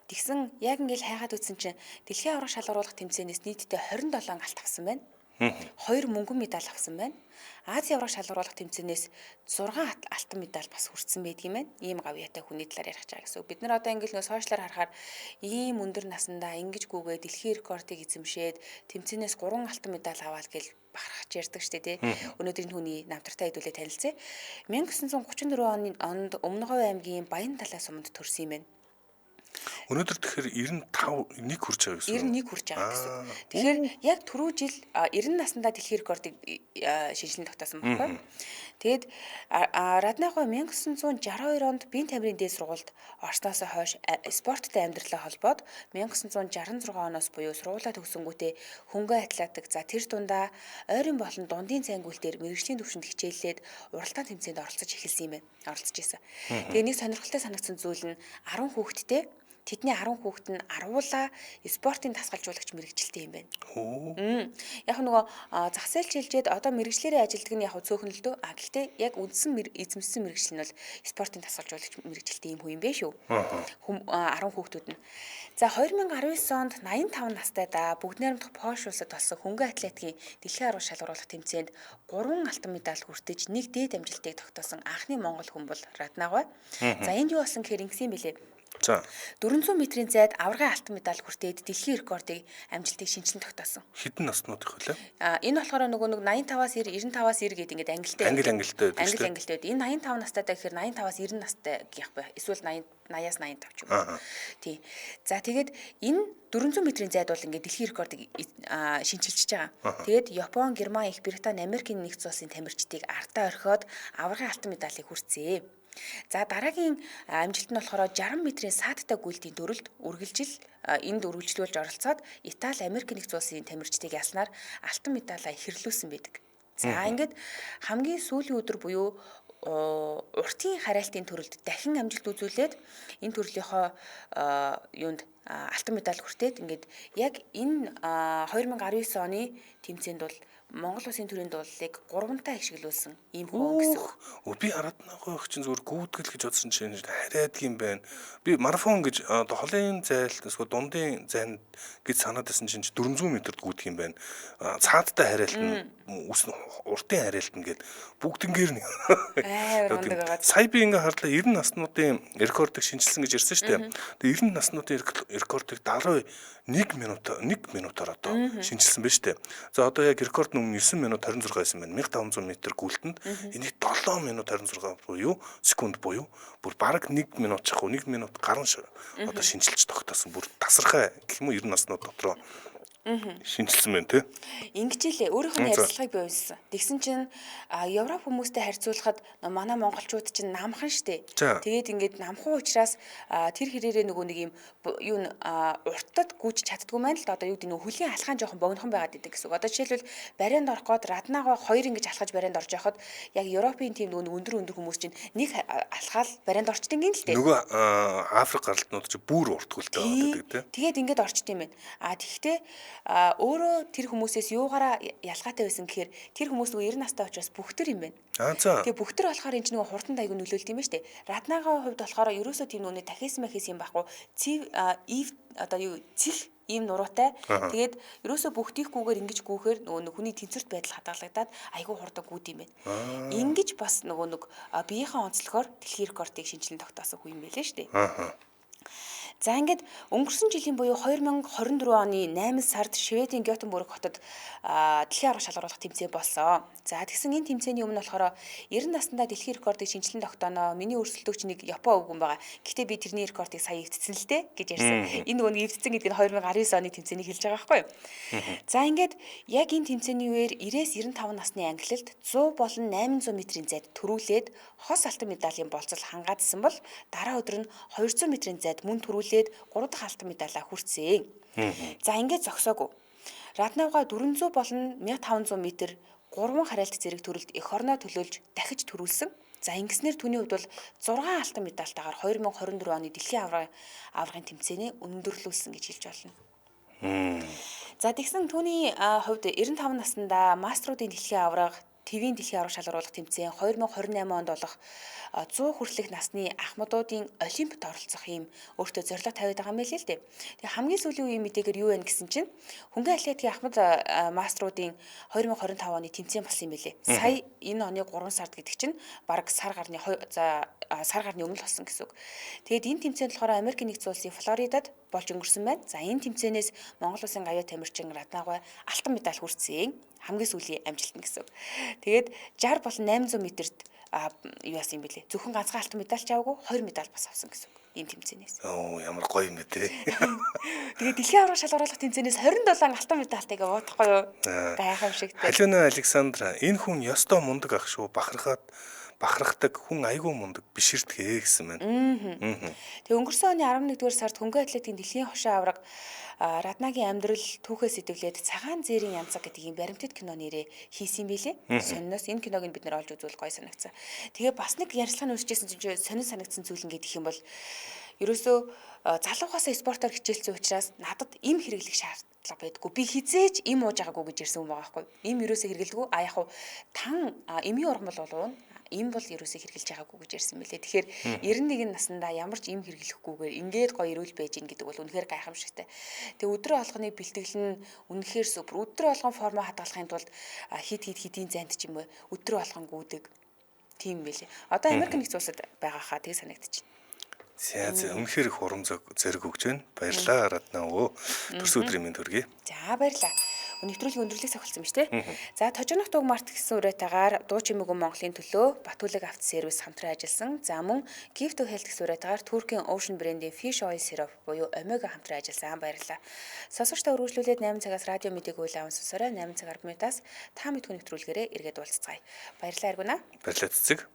Тэгсэн яг ингээл хайгаад үзсэн чинь дэлхийн аврах шалгаруулах тэмцээнээс нийтдээ 27 галт авсан байна. 2 мөнгөн медаль авсан байна. Азийн аврах шалгаруулах тэмцээнээс 6 алтан медаль бас хүртсэн байдаг юм байна. Ийм гавьяатай хүний талаар ярих чаа гэсэн. Бид нар одоо ингээл нөө сошиалаар харахаар ийм өндөр насандаа ингэж гүгээ дэлхийн рекордыг эзэмшээд тэмцээнээс 3 алтан медаль аваад гэл бахархаж ярьдаг штэ тий. Өнөөдрийн хүний намтартай хэдүүлээ танилцъя. 1934 онд Өмнөговь аймгийн Баян талаа суманд төрсэн юм байна. Өнөөдөр тэгэхээр 95 нэг хүрч байгаа гэсэн. 91 хүрч байгаа гэсэн. Тэгэхээр яг түрүү жил 90 наснда дэлхийн рекордыг шинжилэн тогтоосон байхгүй. Тэгэд Раднахой 1962 онд биеийн тамирын дээд сургуульд орсноос хойш спорттой амьдралаа холбоод 1966 оноос буюу сургуулаа төгсөнгүүтээ хөнгөн атлетик за тэр дундаа ойрын болон дундын цайнгуул дээр мэргэжлийн түвшинд хичээллээд уралдаан тэмцээнд оролцож эхэлсэн юм байна. Оролцож исэн. Тэгээ нэг сонирхолтой санагдсан зүйл нь 10 хүүхэдтэй тэдний 10 хүүхэд нь аруулаа спортын дасгалжуулагч мэрэгжилтэй юм байна. Яг нөгөө зах зээл шилжээд одоо мэрэгчлэрээ ажилдаг нь яг цөөхөн л дөө. Гэхдээ яг үндсэн эзэмшсэн мэрэгжил нь бол спортын дасгалжуулагч мэрэгжилтэй юм хүн юм бэ шүү. 10 хүүхдүүд нь. За 2019 онд 85 настайдаа бүгд найрамдах Польш улсад болсон хөнгөн атлетикийн дэлхийн аврах шалгаруулах тэмцээнд 3 алтан медаль хүртэж нэг дээд амжилтыг тогтоосон анхны монгол хүн бол Раднагой. За энд юу болсон гэхээр ингэсэн билээ. За 400 метрийн зайд аваргын алтан медаль хүртээд дэлхийн рекордыг амжилтыг шинжилэн тогтоосон. Хэдэн наснууд их вэ? Энэ болохоор нөгөө 85-аас 95-аас 90 гэдэг ингээд ангилтай. Ангилтай байдаг шүү дээ. Ангилтай байдаг. Энэ 85 настайдаа гэхээр 85-аас 90 настай гэх бай. Эсвэл 80-аас 85 ч юм уу. Тий. За тэгээд энэ 400 метрийн зайд бол ингээд дэлхийн рекордыг шинжилж байгаа. Тэгээд Япон, Герман, Их Британи, Америкийн нэгдсэн улсын тамирчдыг ардаа орхиод аваргын алтан медалийг хүртсэн. За дараагийн амжилт нь болохоор 60 метрийн саадтай гүйлтийн дөрөлд энд үргэлжлүүлж оролцоод Итали, Америк нэгдсэн улсын тамирчдыг ялснаар алтан медалаа ихэрлүүлсэн байдаг. За ингээд хамгийн сүүлийн өдөр буюу уртын хараалтын төрөлд дахин амжилт үзүүлээд энэ төрлийнхөө юунд алтан медаль хүртээд ингээд яг энэ 2019 оны тэмцээнд бол Монгол Улсын төрийн дуулыг 3-таа ашиглуулсан ийм хүн гэсэн. Би хараад байгаа чинь зүгээр гүйтгэл гэж бодсон чинь харайдаг юм байна. Би марафон гэж одоо холын зайлт эсвэл дундын зайд гэж санаад байсан чинь 400 м-д гүйдэг юм байна. Цаадтай хараалт нь уртын хараалт нь гээд бүгднгээр нь Ундаг байгаа. сая би ингээ харлаа 90 наснуудын рекордыг шинжилсэн гэж ярьсан шүү дээ. Тэгээ 90 наснуудын рекордыг 71 минутаар одоо шинжилсэн байна шүү дээ. За одоо яг рекорд нь 9 минут 26 байсан байна. 1500 м гүйлтэнд энийг 7 минут 26 буюу секунд буюу бүр бараг 1 минут чах уу 1 минут гарan одоо шинжилж тогтоосон. Бүр тасархай гэх юм уу 90 наснууд дотроо шинжилсэн байна те. Ингэжлээ өөрийнх нь ярилцлагыг бий болсон. Тэгсэн чинь Европ хүмүүстэй харьцуулахад манай монголчууд чинь намхан штэ. Тэгээд ингээд намхан учраас тэр хэрээрээ нөгөө нэг юм юу урттад гүйж чаддгүй маань л да одоо юу гэдэг нь хөлийн алхаан жоохон богинохон байгаад идэг гэсэн үг. Одоо жишээлбэл барианд орох гээд Раднагаа 2 ингэж алхаж барианд орж яхад яг Европын тийм нөгөө өндөр хүмүүс чинь нэг алхаал барианд орчдөг юм л дээ. Нөгөө Африк гаралтнууд чинь бүр уртгуултай байдаг те. Тэгээд ингээд орчд юм байна. Тэгэхдээ өөрөө тэр хүмүүсээс юугаараа ялгаатай байсан гэхээр тэр хүмүүс нөгөө 90 настай учраас бүхтэр юм байна. Тэгээ бүхтэр болохоор энэ чинь нөгөө хурдан дайг нь нөлөөлт юм ба штэ. Раднагийн хувьд болохоор ерөөсөө тийм нүуний дахиас махис юм байхгүй. Одоо юу цих ийм нуруутай. Тэгээд ерөөсөө бүхтийхгүйгээр ингэж гүүхээр нөгөө хүний тэнцвэрт байдал хадгалагдаад айгүй хурдан гүйд юм байна. Ингэж бас нөгөө нэг биеийнхээ онцлогоор дэлхийн рекордыг шинжилэн тогтоосон хүн юм байлээ штэ. За ингээд өнгөрсөн жилийн буюу 2024 оны 8 сард Шведийн Готенбург хотод дэлхийн аврах шалгаруулах тэмцээн болсон. За тэгсэн энэ тэмцээний өмнө болохоор 90 наснда дэлхийн рекордыг шинжилэн тогтооно. Миний өрсөлдөгч нэг Япон өвгөн байгаа. Гэхдээ би тэрний рекордыг сая эвдсэн л дээ гэж ярьсан. Энэ нөгөө нэг эвдсэн гэдэг нь 2019 оны тэмцээнийг хэлж байгаа байхгүй юу? За ингээд яг энэ тэмцээний үеэр 90-95 насны ангилалд 100 болон 800 м-ийн зайд төрүүлээд хос алтан медалийн болцол хангаадсан бол дараа өдөр нь 200 м-ийн зайд мөн төрүүлээд 3 дахь алтан медалаа хүртсэн. За ингээд зогсоогүй. Раднавга 400 болон 1500 м 3 хараалт зэрэг төрөлд эх орноо төлөөлж дахиж төрүүлсэн. За ингэснээр түүний хувьд бол 6 алтан медальтайгаар 2024 оны дэлхийн аврагын тэмцээний өндөрлүүлсэн гэж хэлж болно. За тэгсэн түүний хувьд 95 наснда мастеруудын дэлхийн авраг ТV-ийн дэлхийн аврах шалгаруулах тэмцээн 2028 онд болох 100 хүртэлх насны ахмадуудын олимпиад оролцох юм өөртөө зорилго тавиад байгаа юм байл л дээ. Тэгээ хамгийн сүүлийн үеийн мэдээгээр юу вэ гэсэн чинь хөнгөн атлетикийн ахмад мастеруудын 2025 оны тэмцээн болсон юм билээ. Сая энэ оны 3 сард гэдэг чинь бараг сар гарны өмнө болсон гэсэн үг. Тэгээд энэ тэмцээнд болохоор Америк нэгдсэн улсын Флоридад болж өнгөрсөн байна. За энэ тэмцээнээс Монгол улсын аюу тамирчин Раднагой алтан медаль хүртсэн. Хамгийн сүүлийн амжилт нь гэсэн үг. Тэгээд 60 болон 800 м-д юу яасан юм бэлээ. Зөвхөн ганцхан алтан медаль ч аваагүй 2 медаль бас авсан гэсэн үг. Энэ тэмцээнээс. Ямар гоё юм бэ те. Тэгээд дэлхийн аврах шалгаруулах тэмцээнээс 27 алтан медальтайг аваадахгүй юу? Гайхамшигтай. Халиуна Александра энэ хүн ёстой мундаг ах шүү. Бахархдаг хүн айгүй мундаг биширдгээ гэсэн байна. Тэгээ өнгөрсөн оны 11-р сард хөнгөн атлетикийн дэлхийн хошоо авраг Раднагийн амьдрал түүхээс идэвлээд цагаан зээрийн янзаг гэдэг ийм баримтат кино нэрээ хийсэн байлээ. Сонноос энэ киног бид нэр олж үзвэл гоё санагцсан. Тэгээ бас нэг ярилцлага нүсчихсэн чинь сонин санагдсан зүйл нь гэх юм бол ерөөсөө залуугаасаа спортоор хичээлсэн учраас надад им хэрэглэх шаардлага байдгүй. Би хизээч им ууж байгаагүй гэж ярьсан юм байгаа байхгүй. Им ерөөсөө хэрэглэдэггүй. Яг хуу тан эмийн ургамал болов им бол ерөөсөө хэрэгжилж байгаагүй гэж ярьсан мөлий. Тэгэхээр 91 наснда ямар ч им хэрэглэхгүйгээр ингээд гоё эрүүл байж гин гэдэг бол үнэхээр гайхамшигтай. Тэгээ өдрө болгоныг бэлтгэл нь үнэхээр супер. Өдрө болгон форма хадгалахын тулд хэдийн зайд ч юм уу өдрө болгон гүйдэг. Тийм мөлий. Одоо Америк нэгдсэн улсад байгаа хаа тэг санагдчих. За үнэхээр их урам зориг өгч байна. Баярлалаа Радна өө. Төрсөн өдрийн мэнд хүргэе. За баярлалаа. Нэвтрүүлгийн өндөрлийг сахилсан биз дээ. За Тожигнох Дуг Март гэсэн урайтаагаар Дуу Чимээгүй Монголын төлөө Батүлэг автосервис хамтран ажилласан. За мөн Gift to Health гэсэн урайтаагаар Туркийн Ocean брендийн Fish Oil Syrup буюу Omega хамтран ажилласан. Баярлалаа. Сонсогчдоо үргэлжлүүлээд 8 цагаас радио мэдээг уйлаан сонсороо 8 цаг 10 минутаас та мэдхүн нэвтрүүлгээрээ эргээд уулзцгаая. Баярлалаа Аргуна. Баярлалаа цэцэг.